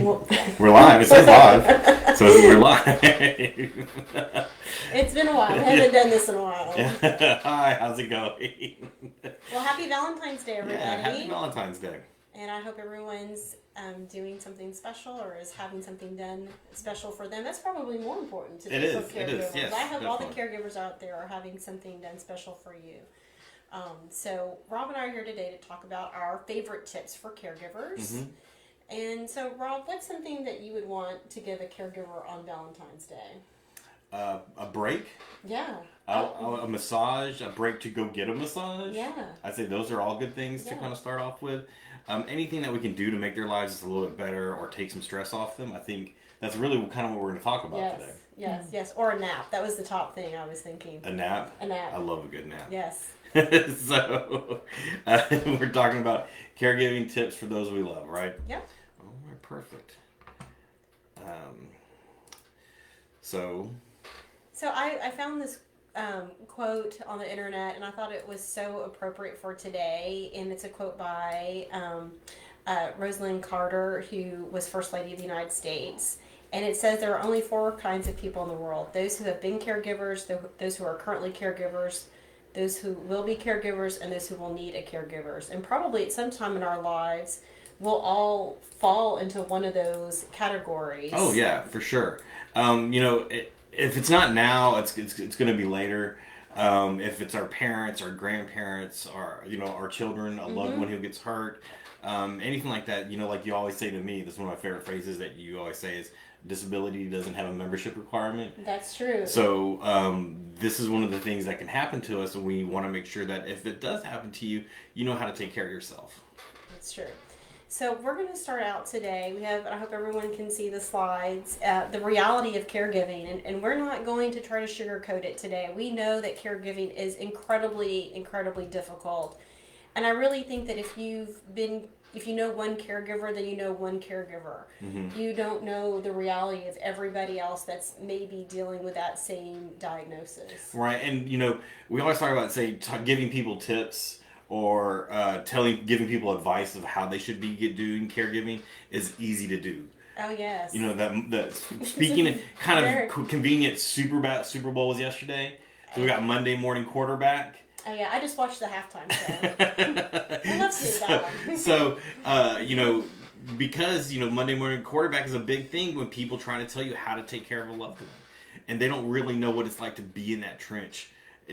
Well, We're live. It says live. So we're live. it's been a while. I haven't done this in a while. Hi, how's it going? Well, happy Valentine's Day, everybody. Yeah, happy Valentine's Day. And I hope everyone's doing something special or is having something done special for them. That's probably more important to It for is, caregivers. it is, yes, I hope all the definitely. caregivers out there are having something done special for you. So Rob and I are here today to talk about our favorite tips for caregivers. Mm-hmm. And so, Rob, what's something that you would want to give a caregiver on Valentine's Day? A break, Yeah. a massage, a break to go get a massage. Yeah. I'd say those are all good things to kind of start off with. Anything that we can do to make their lives just a little bit better or take some stress off them, I think that's really kind of what we're going to talk about today. Yes. Or a nap. That was the top thing I was thinking. A nap? A nap. I love a good nap. Yes. So, we're talking about caregiving tips for those we love, right? Yep. All right, perfect. So I found this quote on the internet, and I thought it was so appropriate for today. And it's a quote by Rosalind Carter, who was First Lady of the United States. And it says there are only 4 kinds of people in the world: those who have been caregivers, those who are currently caregivers, those who will be caregivers, and those who will need a caregivers. And probably at some time in our lives, we'll all fall into one of those categories. Oh yeah, for sure. If it's not now, it's going to be later. If it's our parents, our grandparents, our children, a loved one who gets hurt, anything like that. Like you always say to me, this is one of my favorite phrases that you always say is, disability doesn't have a membership requirement. That's true. So this is one of the things that can happen to us, and we want to make sure that if it does happen to you, you know how to take care of yourself. That's true. So we're going to start out today. I hope everyone can see the slides, the reality of caregiving, and we're not going to try to sugarcoat it today. We know that caregiving is incredibly, incredibly difficult. And I really think that if you know one caregiver, then you know one caregiver. Mm-hmm. You don't know the reality of everybody else that's maybe dealing with that same diagnosis. Right, and we always talk about giving people tips or giving people advice of how they should be doing caregiving is easy to do. Oh yes. That speaking of kind of convenient Super Bowl was yesterday. So we got Monday morning quarterback. Oh yeah, I just watched the halftime show. I love seeing that one. So because Monday morning quarterback is a big thing when people try to tell you how to take care of a loved one, and they don't really know what it's like to be in that trench,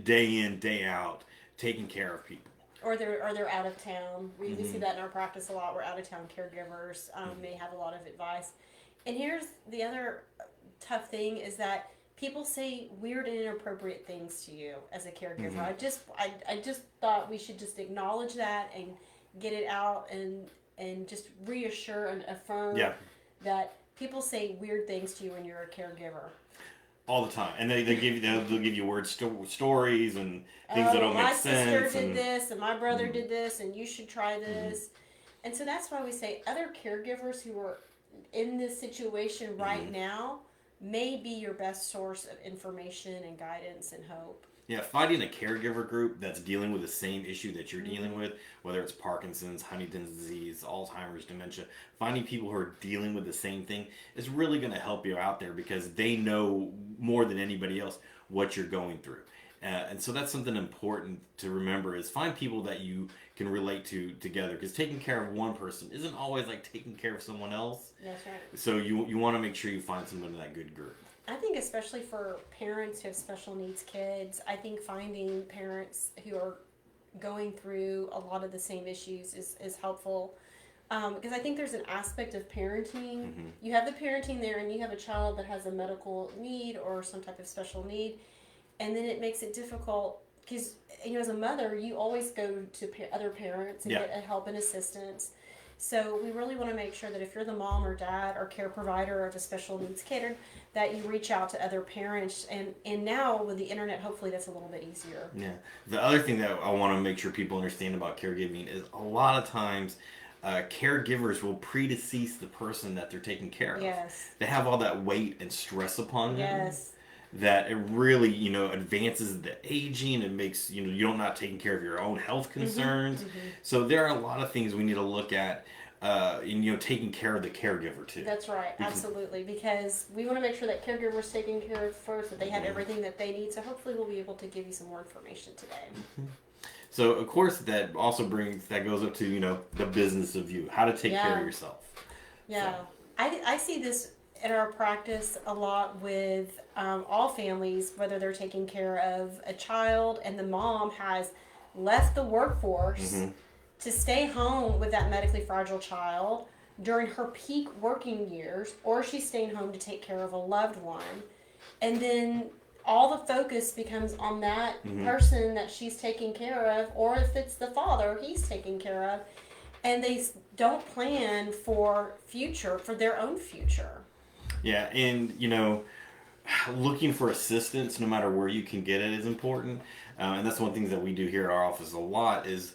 day in, day out, taking care of people. Or they're out of town. We see that in our practice a lot. We're out of town caregivers may have a lot of advice. And here's the other tough thing is that people say weird and inappropriate things to you as a caregiver. Mm-hmm. I just thought we should just acknowledge that and get it out and just reassure and affirm that people say weird things to you when you're a caregiver. All the time, and they'll give you word stories and things that don't make sense. My sister did this, and my brother did this, and you should try this. And so that's why we say other caregivers who are in this situation right now may be your best source of information and guidance and hope. Yeah, finding a caregiver group that's dealing with the same issue that you're dealing with, whether it's Parkinson's, Huntington's disease, Alzheimer's, dementia, finding people who are dealing with the same thing is really going to help you out there because they know more than anybody else what you're going through. And so that's something important to remember is find people that you can relate to together because taking care of one person isn't always like taking care of someone else. That's right. So you want to make sure you find someone in that good group. I think especially for parents who have special needs kids, I think finding parents who are going through a lot of the same issues is helpful. Because I think there's an aspect of parenting. Mm-hmm. You have the parenting there and you have a child that has a medical need or some type of special need. And then it makes it difficult because, as a mother, you always go to other parents and get help and assistance. So we really want to make sure that if you're the mom or dad or care provider of a special needs kid, that you reach out to other parents. And now with the internet, hopefully that's a little bit easier. Yeah. The other thing that I want to make sure people understand about caregiving is a lot of times caregivers will predecease the person that they're taking care of. Yes. They have all that weight and stress upon them. Yes. That it really, advances the aging and makes, you're not taking care of your own health concerns. Mm-hmm. So there are a lot of things we need to look at and taking care of the caregiver too. That's right, absolutely, because we want to make sure that caregiver's taken care of first, that they have everything that they need. So hopefully we'll be able to give you some more information today. So of course that also goes up to the business of you, how to take care of yourself. Yeah, so. I see this in our practice a lot with all families, whether they're taking care of a child and the mom has left the workforce to stay home with that medically fragile child during her peak working years, or she's staying home to take care of a loved one. And then all the focus becomes on that person that she's taking care of, or if it's the father, he's taking care of. And they don't plan for their own future. Yeah, and looking for assistance, no matter where you can get it, is important. And that's one of the things that we do here at our office a lot, is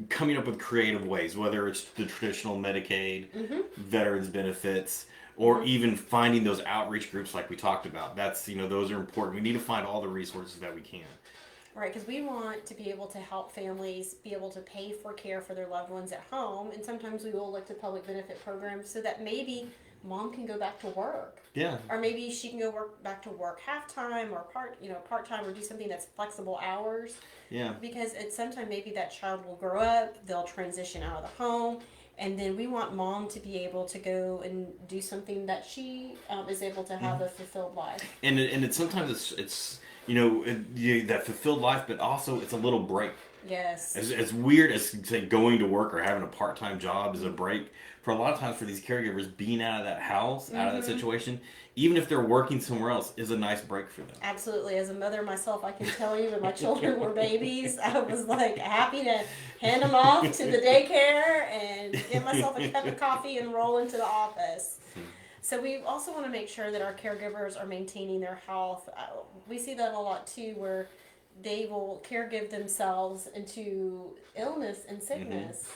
coming up with creative ways, whether it's the traditional Medicaid, veterans benefits, or even finding those outreach groups like we talked about. That's, those are important. We need to find all the resources that we can. Right, because we want to be able to help families be able to pay for care for their loved ones at home, and sometimes we will look to public benefit programs so that maybe mom can go back to work. Yeah. Or maybe she can go back to work half-time or part-time, or do something that's flexible hours. Yeah. Because at some time maybe that child will grow up, they'll transition out of the home, and then we want mom to be able to go and do something that she is able to have a fulfilled life. And it's sometimes it's that fulfilled life, but also it's a little break. Yes. As weird as, say, going to work or having a part-time job is a break, for a lot of times for these caregivers, being out of that house, out of that situation, even if they're working somewhere else, is a nice break for them. Absolutely. As a mother myself, I can tell you when my children were babies, I was like happy to hand them off to the daycare and get myself a cup of coffee and roll into the office. So we also want to make sure that our caregivers are maintaining their health. We see that a lot too, where they will caregive themselves into illness and sickness.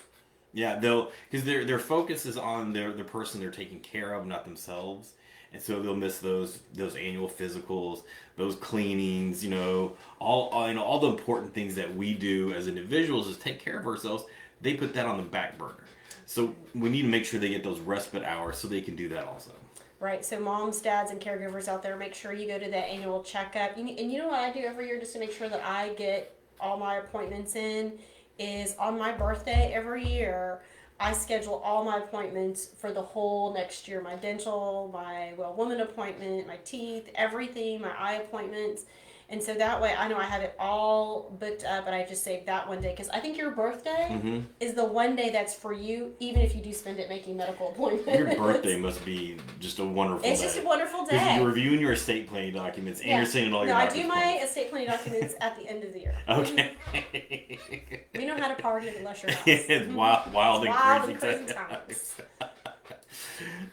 Yeah, because their focus is on the person they're taking care of, not themselves, and so they'll miss those annual physicals, those cleanings, all the important things that we do as individuals is take care of ourselves. They put that on the back burner, so we need to make sure they get those respite hours so they can do that also. Right, so moms, dads, and caregivers out there, make sure you go to that annual checkup. And you know what I do every year just to make sure that I get all my appointments in is on my birthday every year, I schedule all my appointments for the whole next year. My dental, my woman appointment, my teeth, everything, my eye appointments. And so that way I know I have it all booked up, and I just save that one day. Because I think your birthday is the one day that's for you, even if you do spend it making medical appointments. Your birthday must be just a wonderful day. It's just a wonderful day. Because you're reviewing your estate planning documents and you're sending all your I do my estate planning documents at the end of the year. Okay. We know how to party at the Lesher house. It's wild and crazy times.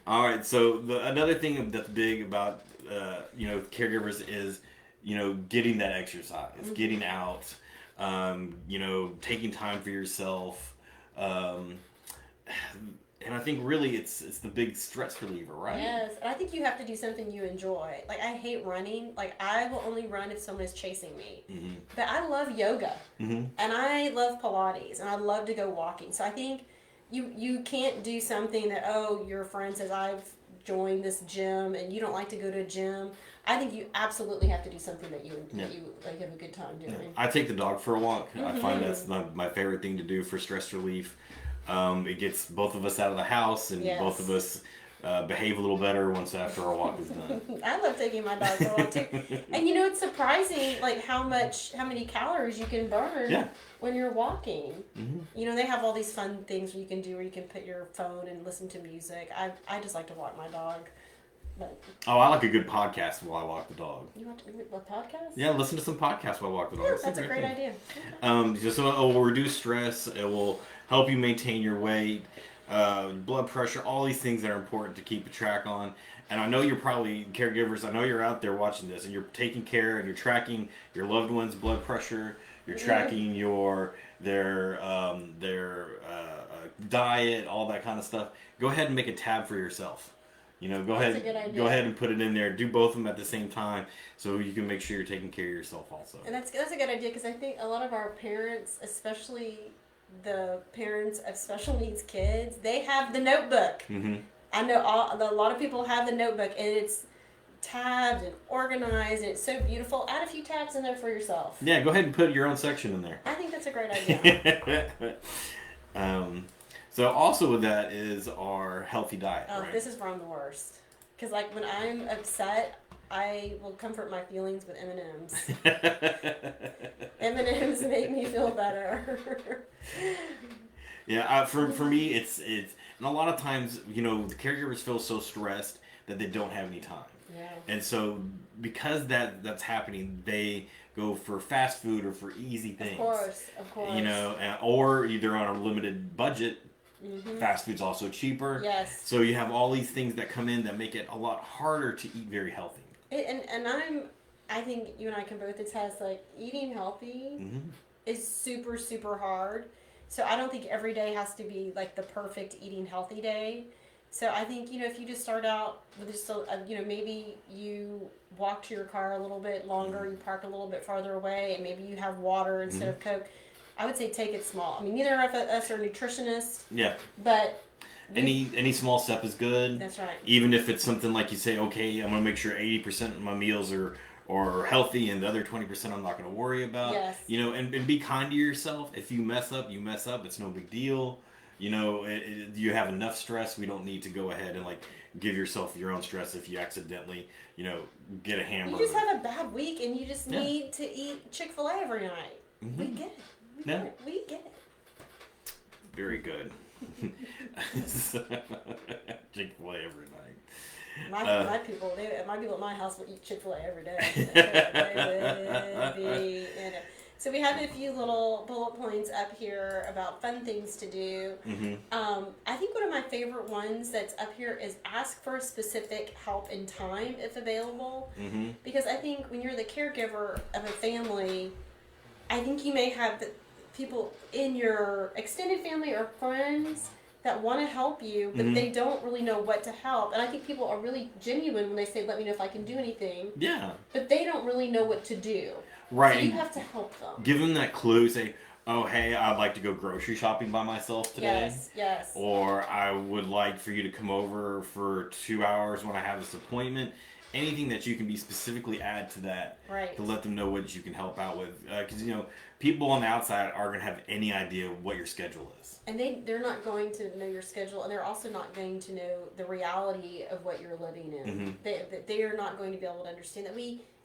All right, so another thing that's big about caregivers is getting that exercise, getting out, taking time for yourself, and I think really it's the big stress reliever, right? Yes, and I think you have to do something you enjoy. Like, I hate running. Like, I will only run if someone is chasing me. But I love yoga, and I love Pilates, and I love to go walking. So I think you can't do something that, your friend says, I've joined this gym, and you don't like to go to a gym. I think you absolutely have to do something that you like have a good time doing. Yeah. I take the dog for a walk. I find that's my favorite thing to do for stress relief. It gets both of us out of the house, and both of us behave a little better once after our walk is done. I love taking my dog for a walk too. And it's surprising like how many calories you can burn when you're walking. They have all these fun things you can do where you can put your phone and listen to music. I just like to walk my dog. But, I like a good podcast while I walk the dog. You want a podcast? Yeah, listen to some podcasts while I walk the dog. That's a great idea. It will reduce stress. It will help you maintain your weight, blood pressure, all these things that are important to keep a track on. And I know you're probably caregivers. I know you're out there watching this, and you're taking care and you're tracking your loved one's blood pressure. You're tracking their diet, all that kind of stuff. Go ahead and make a tab for yourself. Go ahead and put it in there. Do both of them at the same time, so you can make sure you're taking care of yourself also. And that's a good idea, because I think a lot of our parents, especially the parents of special needs kids, they have the notebook. Mm-hmm. I know a lot of people have the notebook, and it's tabbed and organized, and it's so beautiful. Add a few tabs in there for yourself. Yeah, go ahead and put your own section in there. I think that's a great idea. So also with that is our healthy diet. Oh, right? this is where I'm the worst. Because like when I'm upset, I will comfort my feelings with M&Ms. M&Ms make me feel better. Yeah, for me, it's and a lot of times, the caregivers feel so stressed that they don't have any time. Yeah. And so because that's happening, they go for fast food or for easy things. Of course. Or they're on a limited budget. Mm-hmm. Fast food's also cheaper. Yes. So you have all these things that come in that make it a lot harder to eat very healthy. I think you and I can both attest, like, eating healthy Mm-hmm. is super, super hard. So I don't think every day has to be like the perfect eating healthy day. So I think, if you just start out with just, maybe you walk to your car a little bit longer, Mm-hmm. you park a little bit farther away, and maybe you have water instead Mm-hmm. of Coke. I would say take it small. I mean, neither of us are nutritionists. Yeah. But any small step is good. That's right. Even if it's something like you say, okay, I'm gonna make sure 80% of my meals are healthy, and the other 20% I'm not gonna worry about. Yes. And be kind to yourself. If you mess up, you mess up. It's no big deal. You have enough stress. We don't need to go ahead and like give yourself your own stress if you accidentally, get a hamburger. You just have a bad week, and you just need to eat Chick-fil-A every night. Mm-hmm. We get it. We get it. Very good. Chick-fil-A every night. My people at my house will eat Chick-fil-A every day. So we have a few little bullet points up here about fun things to do. Mm-hmm. I think one of my favorite ones that's up here is ask for specific help and time if available. Mm-hmm. Because I think when you're the caregiver of a family, I think you may have people in your extended family or friends that want to help you, but Mm-hmm. they don't really know what to help. And I think people are really genuine when they say, let me know if I can do anything. Yeah. But they don't really know what to do. Right. So you have to help them. Give them that clue. Say, oh, hey, I'd like to go grocery shopping by myself today. Yes. Or I would like for you to come over for 2 hours when I have this appointment. Anything that you can be specifically add to that. Right. To let them know what you can help out with. Because, people on the outside aren't going to have any idea what your schedule is. And they're not going to know your schedule, and they're also not going to know the reality of what you're living in. Mm-hmm. They are not going to be able to understand that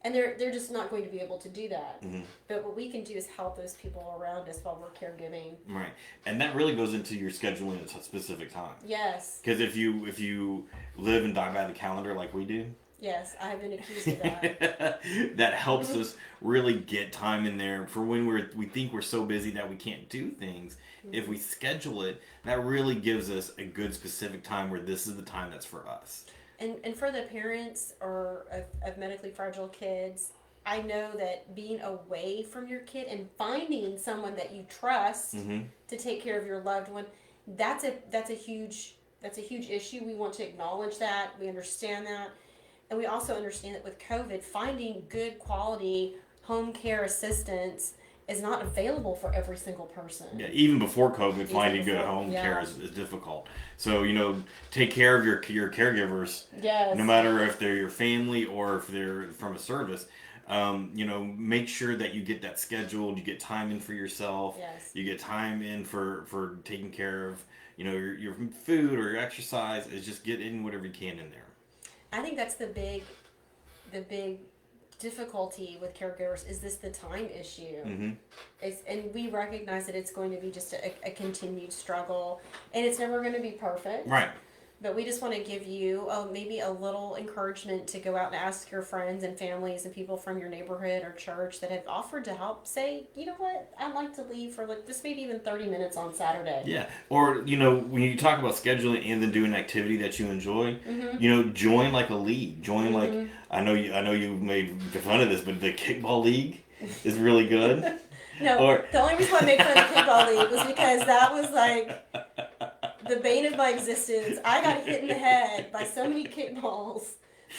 they're just not going to be able to do that. Mm-hmm. But what we can do is help those people around us while we're caregiving. Right. And that really goes into your scheduling at a specific time. Yes. Because if you live and die by the calendar like we do, yes, I have been accused of that. that helps us really get time in there for when we think we're so busy that we can't do things. Mm-hmm. If we schedule it, that really gives us a good specific time where this is the time that's for us. And for the parents or of medically fragile kids, I know that being away from your kid and finding someone that you trust Mm-hmm. to take care of your loved one, that's a huge issue. We want to acknowledge that. We understand that. And we also understand that with COVID, finding good quality home care assistance is not available for every single person. Yeah, even before COVID, finding good home care is difficult. So, take care of your caregivers. Yes. No matter if they're your family or if they're from a service. Make sure that you get that scheduled. You get time in for yourself. Yes. You get time in for taking care of, your food or your exercise. Is just get in whatever you can in there. I think that's the big difficulty with caregivers is the time issue. Mm-hmm. And we recognize that it's going to be just a continued struggle, and it's never going to be perfect. Right. But we just want to give you maybe a little encouragement to go out and ask your friends and families and people from your neighborhood or church that have offered to help. Say, you know what, I'd like to leave for just maybe even 30 minutes on Saturday. Yeah. Or, when you talk about scheduling and then doing an activity that you enjoy, Mm-hmm. Join like a league. Join Mm-hmm. like, I know you made fun of this, but the kickball league is really good. No, the only reason why I made fun of the kickball league was because that was like the bane of my existence. I got hit in the head by so many kickballs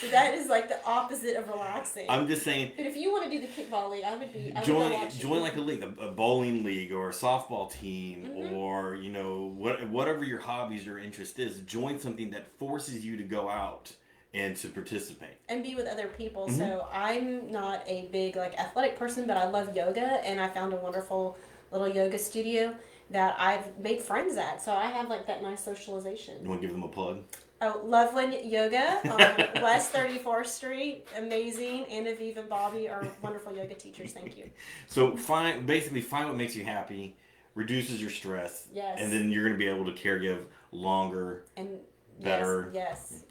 So that is like the opposite of relaxing. I'm just saying. But if you want to do the kickball league, I would Join go watch join you. like a league, a bowling league or a softball team, or whatever your hobbies or interest is. Join something that forces you to go out and to participate and be with other people. So I'm not a big like athletic person, but I love yoga, and I found a wonderful little yoga studio that I've made friends at. So I have like that nice socialization. You want to give them a plug? Oh, Loveland Yoga on West 34th Street. Amazing. Anna, Viv, and Bobby are wonderful yoga teachers. Thank you. So find what makes you happy, reduces your stress, Yes. and then you're going to be able to caregive longer And better. Yes.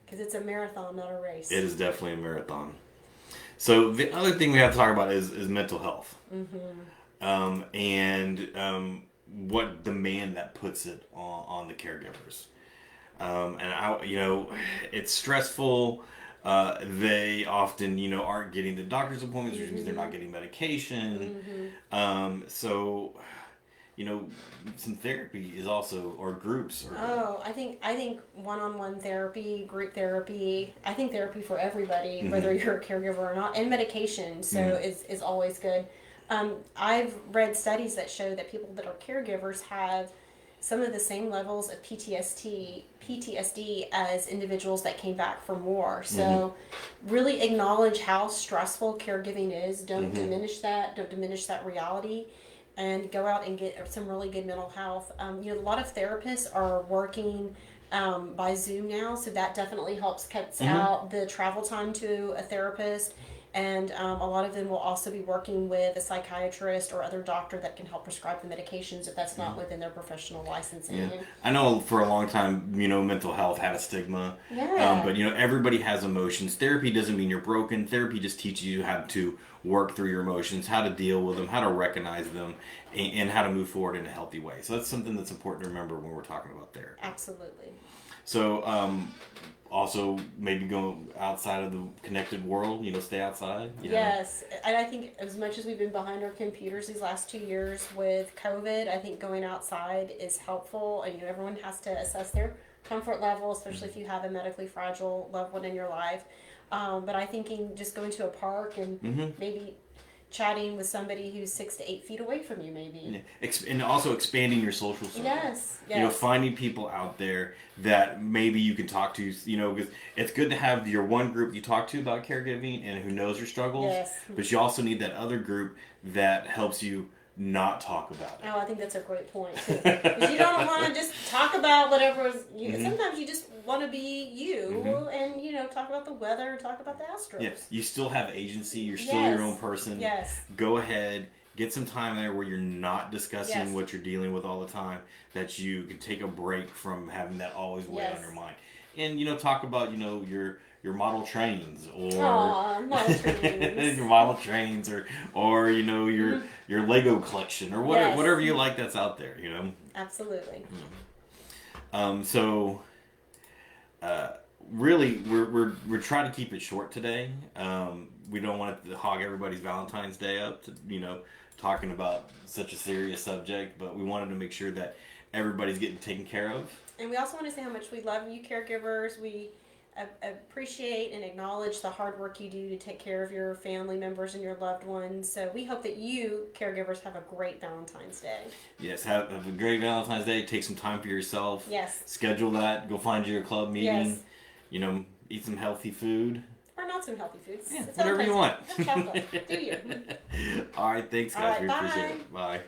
Because it's a marathon, not a race. It is definitely a marathon. So the other thing we have to talk about is mental health, and what demand that puts it on the caregivers. It's stressful. They often, aren't getting the doctor's appointments, which means they're not getting medication. Some therapy is also, or groups. I think one-on-one therapy, group therapy. I think therapy for everybody, whether you're a caregiver or not, and medication. So is always good. I've read studies that show that people that are caregivers have some of the same levels of PTSD as individuals that came back from war. So really acknowledge how stressful caregiving is. Don't diminish that. Don't diminish that reality. And go out and get some really good mental health. A lot of therapists are working by Zoom now, so that definitely cuts out the travel time to a therapist. And a lot of them will also be working with a psychiatrist or other doctor that can help prescribe the medications if that's not within their professional licensing. Yeah. I know for a long time, mental health had a stigma. Yeah. But everybody has emotions. Therapy doesn't mean you're broken. Therapy just teaches you how to work through your emotions, how to deal with them, how to recognize them, and how to move forward in a healthy way. So that's something that's important to remember when we're talking about therapy. Absolutely. So, also maybe go outside of the connected world, stay outside. Yes, and I think as much as we've been behind our computers these last 2 years with COVID, I think going outside is helpful. And everyone has to assess their comfort level, especially if you have a medically fragile loved one in your life. But I think just going to a park and maybe chatting with somebody who's 6 to 8 feet away from you, maybe. Yeah. And also expanding your social circle. Yes. Finding people out there that maybe you can talk to, because it's good to have your one group you talk to about caregiving and who knows your struggles. Yes. But you also need that other group that helps you not talk about it. Oh, I think that's a great point, too. Because you don't want to just talk about whatever sometimes you just want to be you and, talk about the weather, talk about the Astros. Yes, you still have agency. You're still your own person. Yes. Go ahead. Get some time there where you're not discussing what you're dealing with all the time, that you can take a break from having that always weigh on your mind. And, talk about, your model trains or model trains. your model trains or your Lego collection or whatever you like that's out there, Absolutely. Really we're trying to keep it short today. We don't want to hog everybody's Valentine's Day up to talking about such a serious subject, but we wanted to make sure that everybody's getting taken care of. And we also want to say how much we love you caregivers. We appreciate and acknowledge the hard work you do to take care of your family members and your loved ones. So we hope that you caregivers have a great Valentine's Day. Yes, have a great Valentine's Day. Take some time for yourself. Yes. Schedule that. Go find your club meeting. Yes. Eat some healthy food. Or not some healthy foods. Yeah, whatever you want. Chocolate. Do you? All right, thanks guys. We appreciate it. Bye.